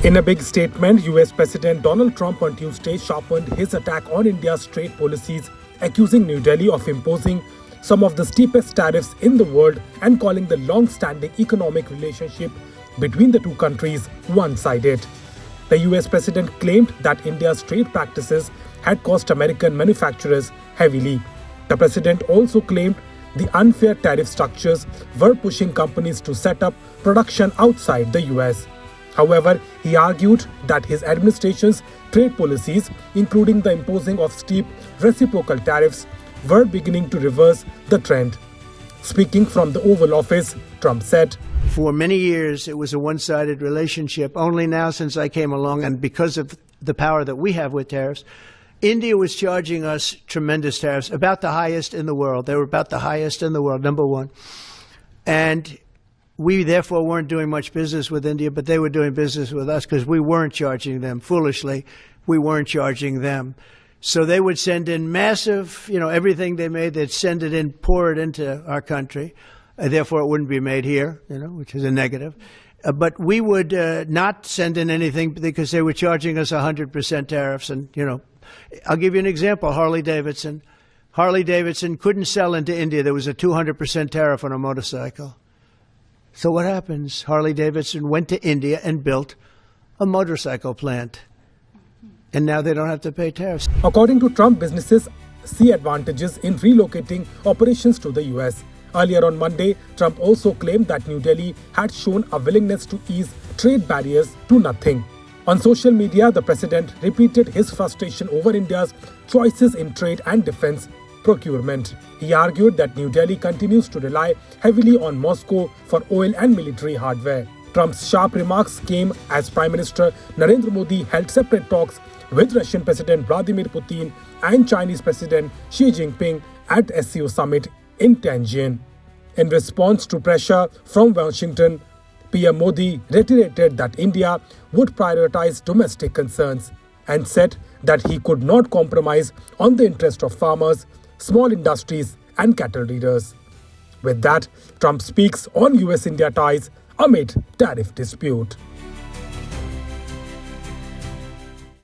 In a big statement, US President Donald Trump on Tuesday sharpened his attack on India's trade policies, accusing New Delhi of imposing some of the steepest tariffs in the world and calling the long-standing economic relationship between the two countries one-sided. The US President claimed that India's trade practices had cost American manufacturers heavily. The President also claimed the unfair tariff structures were pushing companies to set up production outside the US. However, he argued that his administration's trade policies, including the imposing of steep reciprocal tariffs, were beginning to reverse the trend. Speaking from the Oval Office, Trump said, "For many years, it was a one-sided relationship. Only now, since I came along, and because of the power that we have with tariffs, India was charging us tremendous tariffs, about the highest in the world. They were about the highest in the world, number one. And we, therefore, weren't doing much business with India, but they were doing business with us because we weren't charging them. Foolishly, we weren't charging them. So they would send in massive, everything they made, they'd send it in, pour it into our country. Therefore, it wouldn't be made here, which is a negative. But we would not send in anything because they were charging us 100% tariffs. And, I'll give you an example, Harley Davidson. Harley Davidson couldn't sell into India. There was a 200% tariff on a motorcycle. So what happens? Harley Davidson went to India and built a motorcycle plant. And now they don't have to pay tariffs. According to Trump, businesses see advantages in relocating operations to the US. Earlier on Monday, Trump also claimed that New Delhi had shown a willingness to ease trade barriers to nothing. On social media, the president repeated his frustration over India's choices in trade and defense procurement. He argued that New Delhi continues to rely heavily on Moscow for oil and military hardware. Trump's sharp remarks came as Prime Minister Narendra Modi held separate talks with Russian President Vladimir Putin and Chinese President Xi Jinping at SCO summit in Tianjin. In response to pressure from Washington, PM Modi reiterated that India would prioritize domestic concerns and said that he could not compromise on the interest of farmers, small industries and cattle rearers. With that, Trump speaks on US-India ties amid tariff dispute.